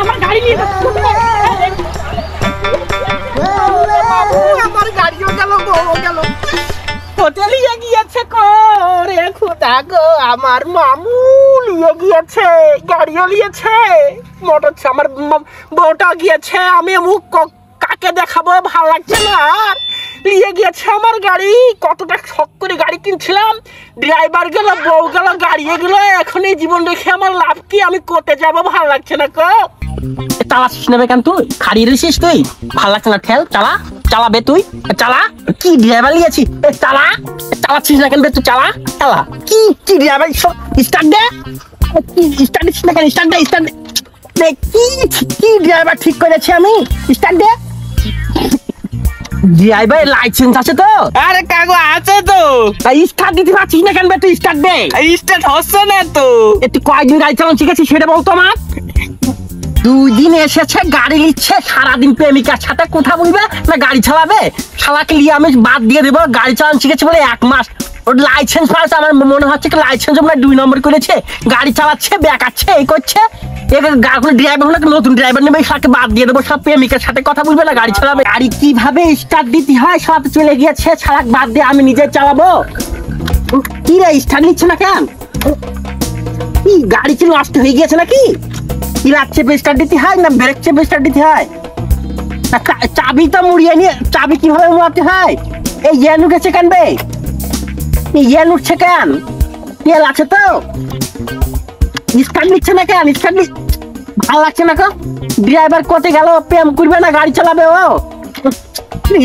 আমার গাড়ি নিয়ে আমার গাড়িও গেল গেল হোটেলে গিয়েছে করে খোদা গো আমার মামু নিয়ে গিয়েছে গাড়িও নিয়েছে মোটর আমার বউটা গিয়েছে আমি মুখ কাকে দেখাবো ভালো লাগছে না আর নিয়ে গিয়েছে আমার গাড়ি কতটা শখ করে গাড়ি কিনছিলাম ড্রাইভার গেল বউ গেল গাড়ি গেল এখন এই জীবন রেখে আমার লাভ কি আমি কোর্টে যাবো ভালো লাগছে না কো চালাচ্ছিস নেবে কেন তুই খাড়িয়ে রেছিস তুই ভালো লাগছে না ঠেল চালা চালাবে তুই চালা কি ড্রাইভার নিয়েছি চালা চালাচ্ছিস না কেন তুই চালা চালা কি কি ড্রাইভার স্টার্ট দে স্টার্ট দিচ্ছিস না কেন স্টার্ট দে স্টার্ট দে কি কি ড্রাইভার ঠিক করেছি আমি স্টার্ট দে ড্রাইভার লাইসেন্স আছে তো আরে কাগো আছে তো স্টার্ট দিতে পারছিস না কেন তুই স্টার্ট দে স্টার্ট হচ্ছে না তো তুই কয়েকদিন গাড়ি চালানো শিখেছিস সেটা বলতো আমার 2 দিন এসেছে গাড়ি নিচ্ছে সারাদিন প্রেমিকার সাথে কথা বলবে না গাড়ি চালাবে শালাকে নিয়ে আমি বাদ দিয়ে দেবো গাড়ি চালানো শিখেছে বলে 1 মাস ওর লাইসেন্স পাচ্ছে আমার মনে হচ্ছে কি লাইসেন্স আমরা 2 নম্বর করেছে গাড়ি চালাচ্ছে বেকাচ্ছে এই করছে ড্রাইভার হলে নতুন ড্রাইভার নেবে সাথে বাদ দিয়ে দেবো সব প্রেমিকার সাথে কথা বলবে না গাড়ি চালাবে গাড়ি কিভাবে স্টার্ট দিতে হয় সব চলে গিয়েছে শালাক বাদ দিয়ে আমি নিজে চালাবো কি রে স্টার্ট নিচ্ছে না কেন কি গাড়ি কি নষ্ট হয়ে গিয়েছে নাকি ক্লাচ চেপে স্টার্ট দিতে হয় না ব্রেক চেপে স্টার্ট দিতে হয় চাবি তো মুড়িয়ে নিয়ে চাবি কিভাবে মোড়াতে হয় এই ইয়ে ঢুকেছে কেন বে ইয়ে উঠছে কেন তেল আছে তো স্টার্ট নিচ্ছে না কেন স্টার্ট ভালো লাগছে না কো ড্রাইভার কোর্টে গেল প্রেম করবে না গাড়ি চালাবে ও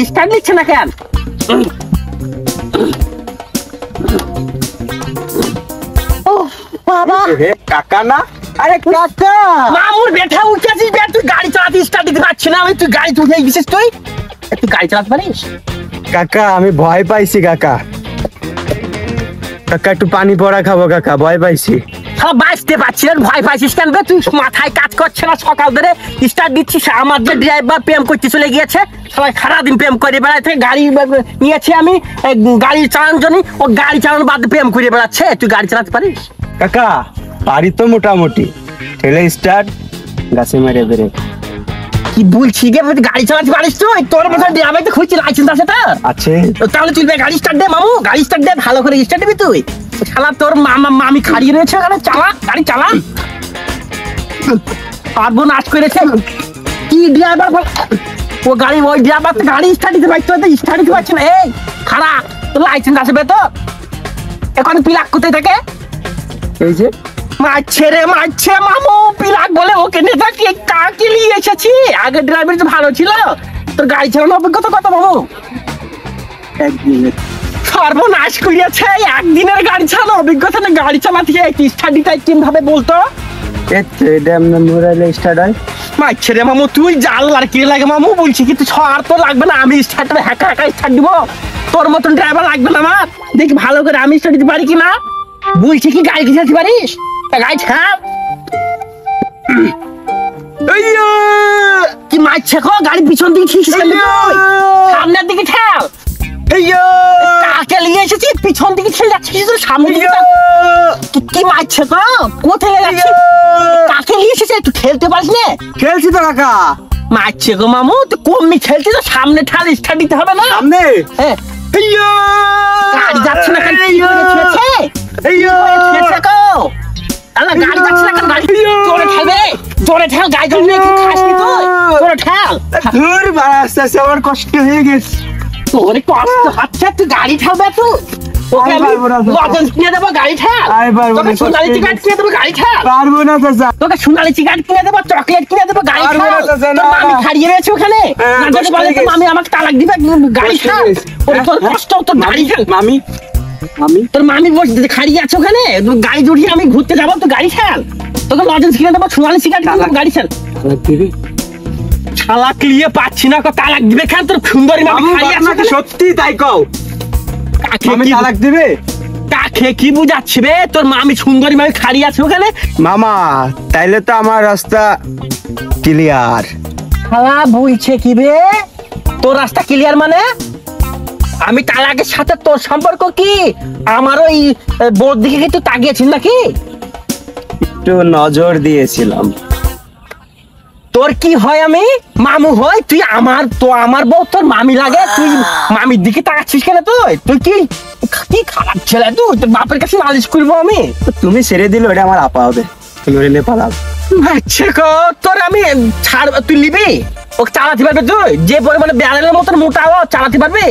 স্টার্ট নিচ্ছে না কেন ও বাবা কাকা না আরে কাকা মামুর বেটা উঠেছিস বে তুই গাড়ি চালাতে স্টার্ট দিতে পারছিস না আমি তুই গাড়ি তুলে গেছিস তুই গাড়ি চালাতে পারিস কাকা আমি ভয় পাইছি কাকা কাকা একটু পানি পড়া খাবো কাকা ভয় পাইছি সব বাঁচতে পারছি না ভয় পাইছিস কেন বে তুই মাথায় কাজ করছে না সকাল ধরে স্টার্ট দিচ্ছিস আমার যে ড্রাইভার প্রেম করতে চলে গিয়েছে সবাই সারাদিন প্রেম করে বেড়াচ্ছে গাড়ি নিয়েছি আমি গাড়ি চালানোর জন্য ও গাড়ি চালানো বাদ প্রেম করে বেড়াচ্ছে তুই গাড়ি চালাতে পারিস কাকা পারি তো মোটামুটি ঠেলে স্টার্ট গাছে মেরে বেরে কি বলছি রে গাড়ি চালাতে পারিস তুই তোর মতো ড্রাইভার তো খুঁজছি লাইসেন্স আছে তো আছে তাহলে তুই গাড়ি স্টার্ট দে মামু গাড়ি স্টার্ট দে ভালো করে স্টার্ট দিবি তুই শালা তোর মামি খাড়িয়ে রয়েছে ওখানে চালা গাড়ি চালা পারবো নাচ করেছে কি ড্রাইভার ও গাড়ি ওই ড্রাইভার তো গাড়ি স্টার্ট দিতে পারছো স্টার্ট দিতে পারছে না এই খারাপ তোর লাইসেন্স আসবে তো এখন পিলাক কোথায় থাকে এই যে মারছে রে মারছে মামু পিলাক বলে ওকে নেতা কি কাকে নিয়ে এসেছি আগে ড্রাইভার তো ভালো ছিল তোর গাড়ি চালানোর অভিজ্ঞতা কত মামু সর্বনাশ করিয়াছে একদিনের গাড়ি চালানো অভিজ্ঞতা না গাড়ি চালাতে স্টার্ট দিতে কিভাবে বলতো স্টার্ট হয় মারছে রে মামু তুই জাল আর কি লাগে মামু বলছি কি তুই আর তো লাগবে না আমি স্টার্টার হ্যাকা স্টার্ট দিব তোর মতন ড্রাইভার লাগবে না আমার দেখি ভালো করে আমি স্টার্ট দিতে পারি কি না বলছি কি গাড়ি চালাতে পারিস গাড়ি ছাড় কি মারছে কো গাড়ি পিছন দিকে ঠিক সামনের দিকে ঠেল কাকে নিয়ে এসেছি পিছন দিকে ঠেলে যাচ্ছিস সামনে দিকে কি মারছে তো কোথায় যাচ্ছিস কাকে নিয়ে এসেছে তুই খেলতে পারিস না খেলছি তো কাকা মারছে গো মামু তুই কমনি খেলছিস তো সামনে ঠাল স্টার্ট দিতে হবে না সামনে হ্যাঁ গাড়ি যাচ্ছে না কেন গাড়ি যাচ্ছে না কেন গাড়ি জোরে ঠেলবে জোরে ঠেল গাড়ি জন্য খাসনি তুই জোরে ঠেল দূর আস্তে আস্তে আমার কষ্ট হয়ে গেছে তোর কষ্ট হচ্ছে তুই গাড়ি ঠেলবে তুই ওকে আমি লজেন্স কিনে দেবো গাড়ি ঠেল তোকে সোনালি চিকাট কিনে দেবো গাড়ি ঠেল পারবো না চাচা তোকে সোনালি চিকাট কিনে দেবো চকলেট কিনে দেবো গাড়ি ঠেল আমি খাড়িয়ে রয়েছে ওখানে না যদি বলে তো মামি আমাকে তালাক দিবে গাড়ি ঠেল তোর কষ্ট তোর গাড়ি ঠেল মামি মামি তোর মামি বসে খাড়িয়ে আছে ওখানে গাড়ি জড়িয়ে আমি ঘুরতে যাবো তো গাড়ি ঠেল তোকে লজেন্স কিনে দেবো সোনালি চিকাট কিনে দেবো গাড়ি ঠেল তালাক নিয়ে পাচ্ছি না তালাক দিবে কেন তোর সুন্দরী মামি খাড়িয়ে আছে সত্যি তাই কও মামি তালাক দিবে কাকে কি বুঝাচ্ছি বে তোর মামি সুন্দরী মামি খাড়িয়ে আছে ওখানে মামা তাইলে তো আমার রাস্তা ক্লিয়ার শালা বলছে কি বে তোর রাস্তা ক্লিয়ার মানে আমি তালাকের সাথে তোর সম্পর্ক কি আমার ওই বোর দিকে কি তুই তাকিয়েছিস নাকি একটু নজর দিয়েছিলাম তোর কি হয় আমি মামু হয় তুই আমার বউ তোর মামি লাগে তুই মামির দিকে তাকাচ্ছিস কেন তুই কি কি খারাপ ছেলে তুই তোর বাপের কাছে নালিশ করবো আমি তুমি ছেড়ে দিলে ওটা আমার আপা হবে, তুমি ওরে নিয়ে পালাও। আচ্ছা তোর আমি ছাড়, তুই নিবি ওকে চালাতে পারবে তুই? যে পরিমাণে বেড়ালের মতন মোটাও চালাতে পারবে?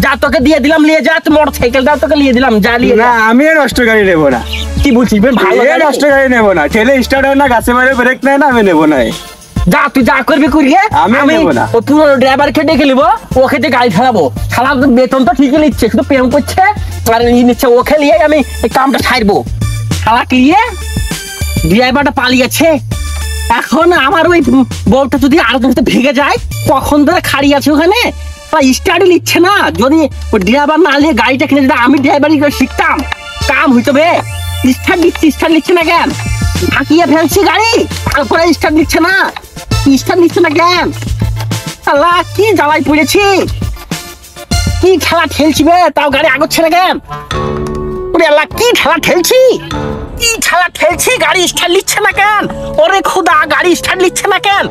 যা তোকে দিয়ে দিলাম, নিয়ে যা, তুই মোটর সাইকেলটাও তোকে নিয়ে দিলাম, যা নিয়ে না আমি নষ্ট গাড়ি নেবো না। কি বলছিস ভালো নষ্ট গাড়ি নেবো না, ঠেলে স্টার্ট হয় না, গাছে মারে ব্রেক নেয় না, আমি নেবো না। যা তুই যা করবি করিয়ে, আমি নেবো না। ও পুরো ড্রাইভারকে ডেকে নিবো, ওকে দিয়ে গাড়ি চালাবো। শালা বেতন তো ঠিকই নিচ্ছে, শুধু প্রেম করছে আর নিচ্ছে, ওকে নিয়ে আমি এই কামটা ছাড়বো। শালাকে নিয়ে ড্রাইভারটা পালিয়েছে, এখন আমার ওই বউটা যদি আরো ভেঙে যায়, কখন ধরে খাড়ি আছে ওখানে, স্টার্টই নিচ্ছে না। যদি ওই ড্রাইভার না নিয়ে গাড়িটা কিনে যদি আমি ড্রাইভারই শিখতাম, কাম হইতো বে। স্টার্ট নিচ্ছে না কেন? থাকিয়ে ফেলছি গাড়ি, তারপরে স্টার্ট নিচ্ছে না কেন? আল্লাহ কি জ্বালাই পড়েছি, কি ঠেলা ঠেলছি বে, তাও গাড়ি আগোচ্ছে না কেন? আল্লাহ কি ঠেলা ঠেলছি, গাড়ি স্টার্ট নিচ্ছে না কেন? ওরে খুদা, গাড়ি স্টার্ট নিচ্ছে না কেন?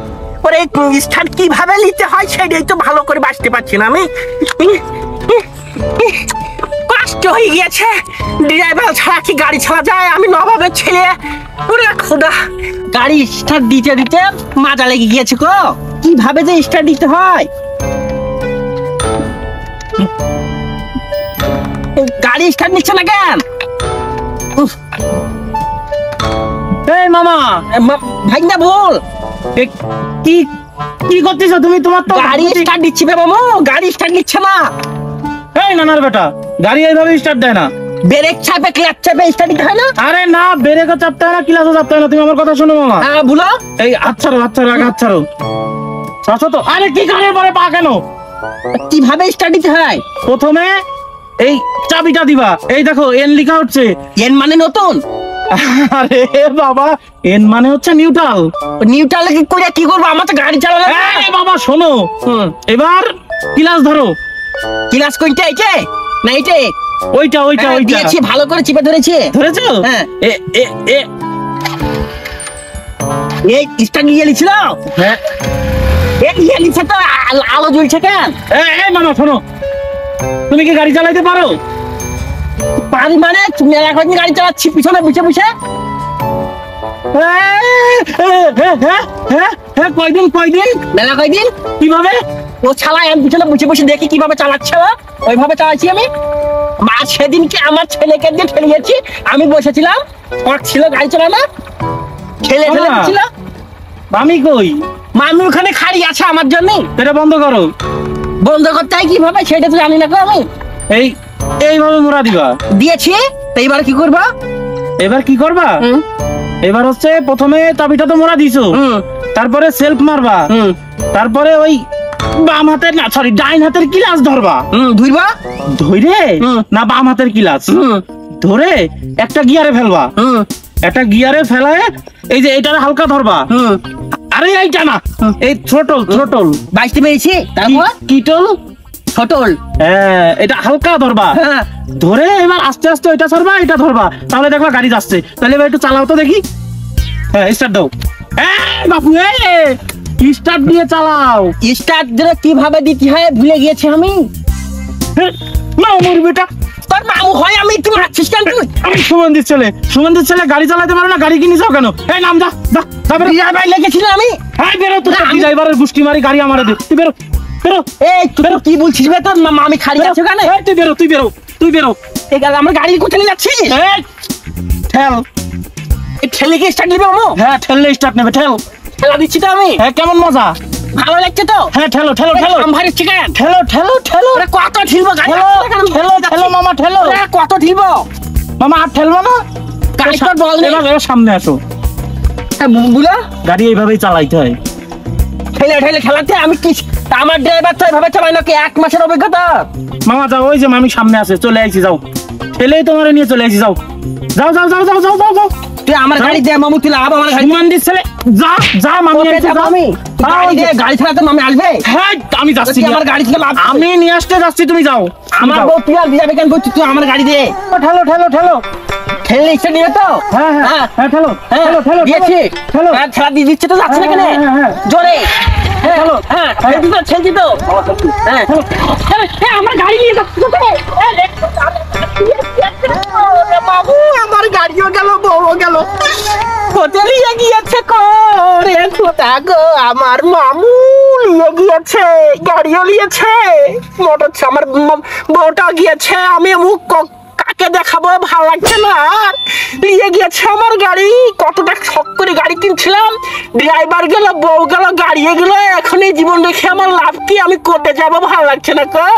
ওরে স্টার্ট কিভাবে নিতে হয় সেটাই তো ভালো করে বাঁচতে পারছি না আমি। কষ্ট হয়ে গিয়েছে, ড্রাইভার ছাড়া কি গাড়ি চালা যায়? আমি নবাবের ছেলে, ওরে খুদা, গাড়ি স্টার্ট দিতে দিতে মাজা লেগে গিয়েছে গো, কিভাবে যে স্টার্ট দিতে হয়। গাড়ি স্টার্ট নিচ্ছে না কেন? এই মামা, ভাই না বল, কি কি করতেছো তুমি? তোমার তো গাড়ি স্টার্ট দিচ্ছি বে মামু, গাড়ি স্টার্ট নিচ্ছে না। এই নানার বেটা, গাড়ি এইভাবে স্টার্ট দেয় না। ব্রেক চাপে ক্লাচ চাপে স্টার্ট দিতে হয় না? আরে না, ব্রেকও চাপতে হয় না, ক্লাচও চাপতে হয় না। তুমি আমার কথা শোনো মামা। হ্যাঁ বলো। এই হাত ছাড়ো, আগে হাত ছাড়ো। আচ্ছা তো, আরে কি গাড়ির পরে পা কেন? কিভাবে স্টার্ট দিতে হয়? প্রথমে এই চাবিটা দিবা, এই দেখো এন লেখা হচ্ছে। এন মানে নতুন? আরে বাবা, এন মানে হচ্ছে নিউট্রাল। নিউট্রাল কি করে কি করবো? আমার তো গাড়ি চালানো। এই বাবা শোনো, এবার ক্লাচ ধরো। ক্লাচ কোনটা, এইটা না এইটা? ওইটা দিয়েছি, ভালো করে চিপে ধরেছি। ধরেছো? হ্যাঁ। এই স্টার্ট নিয়ে নিছিল। হ্যাঁ, নিয়ে নিচ্ছে তো, আলো জ্বলছে কেন? এই মামা শোনো, তুমি কি গাড়ি চালাইতে পারো? পারি মানে? তুমি এখন গাড়ি চালাচ্ছি পিছনে বসে বসে। কয়দিন মেলা কয়দিন? কিভাবে? ও ছালা আমি পিছনে বসে বসে দেখি কিভাবে চালাচ্ছে, ওইভাবে চালাচ্ছি আমি। মা সেদিনকে আমার ছেলেকে দিয়ে ঠেলিয়েছি, আমি বসেছিলাম, শখ ছিল গাড়ি চালানো, ঠেলে দিচ্ছিল। মামি কই? মামি ওখানে খাড়ি আছে আমার জন্য। এটা বন্ধ করো। বন্ধ করতে হয় কিভাবে সেটা তো জানি না গো আমি। এইভাবে মোড়া দিবা। দিয়েছি, তো এবার কি করবা? এবার কি করবা? এবার হচ্ছে প্রথমে চাবিটা তো মোড়া দিছো, তারপরে সেলফ মারবা, তারপরে ওই বাম হাতের না সরি ডাইন হাতের ক্লাচ ধরবা। ধরবা? ধরে না বাম হাতের ক্লাচ ধরে একটা গিয়ারে ফেলবা। একটা গিয়ারে ফেলায় এই যে এইটা হালকা ধরবা। আরে এইটা না, এই থ্রোটল বাইশটি পেয়েছি, তারপর কিটল ছোটল। হ্যাঁ, এটা হালকা ধরবা, ধরে এবার আস্তে আস্তে ওইটা ধরবা, এটা ধরবা, তাহলে দেখবা গাড়ি যাচ্ছে। তাহলে এবার একটু চালাও তো দেখি। হ্যাঁ, স্টার্ট দাও। বাপু স্টার্ট দিয়ে চালাও। স্টার্ট দিলে কিভাবে দিতে হয় ভুলে গিয়েছি আমি। মামুর বেটা, তোর মামু হয় আমি, তুই মারছিস কেন? তুই আমি সুমন্দির ছেলে গাড়ি চালাতে পারো না, গাড়ি কিনে যাও কেন? এই নাম যা তারপরে ড্রাইভার লেগেছিলাম আমি। হ্যাঁ বেরো, তো ড্রাইভারের গুষ্টি মারি গাড়ি আমারে দে। তুই বেরো। এই তুই কি বলছিস বে? তোর মামি খাড়ি আছে কেন? তুই বেরো। এই গাড়ি আমার গাড়ি কোথায় নিয়ে যাচ্ছিস? ঠেল। ঠেলে কি স্টার্ট দিবে মামু? হ্যাঁ, ঠেললে স্টার্ট নেবে। ঠেলা দিচ্ছি তো আমি। হ্যাঁ, কেমন মজা? ভালো লাগছে তো? হ্যাঁ, ঠেলো। ভারী চিকেন। ঠেলো। কত ঠেলবো গাড়ি? ঠেলো মামা, ঠেলো। কত ঠেলবো মামা? আর ঠেলবো না, গাড়ি তোর বল নেই। এবার সামনে আসো। বুঝলো, গাড়ি এইভাবেই চালাইতে হয়। ঠেলে খেলাতে আমি কি? আমার ড্রাইভার তো এইভাবে চালাই নাকি? 1 মাসের অভিজ্ঞতা। মামা যাও, ওই যে মামি সামনে আছে, চলে আইছি, যাও। ঠেলেই তোমারে নিয়ে চলে আইছি, যাও। তুই আমার গাড়ি দে মামু, তুই লাভ আমার গাড়ি। সুমন্দির ছেলে, যা মামি আইছে, যা। আমি গাড়ি ছাড়াতে মামি আসবে। হ্যাঁ, আমি যাচ্ছি। আমার গাড়ি থেকে লাভ, আমি নিয়ে আসতে যাচ্ছি, তুমি যাও। আমার বউ তুই আর যাবে কেন? তুই আমার গাড়ি দে। ঠেলো। ঠেলে ইচ্ছে নিয়ে তো হ্যাঁ হ্যাঁ হ্যাঁ ঠেলো হ্যাঁ ঠেলো ঠেলো দিয়েছি ঠেলো হ্যাঁ ঠেলা দিয়ে দিচ্ছে তো যাচ্ছে না কেন হ্যাঁ, হ্যাঁ, হ্যাঁ। জোরে হ্যাঁ চলো। হ্যাঁ ঠেলছি তো ঠেলছি তো হ্যাঁ আমার গাড়ি নিয়ে যাচ্ছে তো বাবু আমার গাড়িও গেল বউও গেল কোথায় নিয়ে গিয়েছে করে কোথা গো আমার মামু নিয়ে গিয়েছে গাড়িও নিয়েছে মোটর আমার বউটা গিয়েছে আমি মুখ কাকে দেখাবো ভালো লাগছে না আর নিয়ে গিয়েছে আমার গাড়ি কতটা শখ করে গাড়ি কিনছিলাম ড্রাইভার গেল বউ গেল গাড়িয়ে গেল এখন এই জীবন রেখে আমার লাভ কি আমি কোর্টে যাবো ভালো লাগছে না গো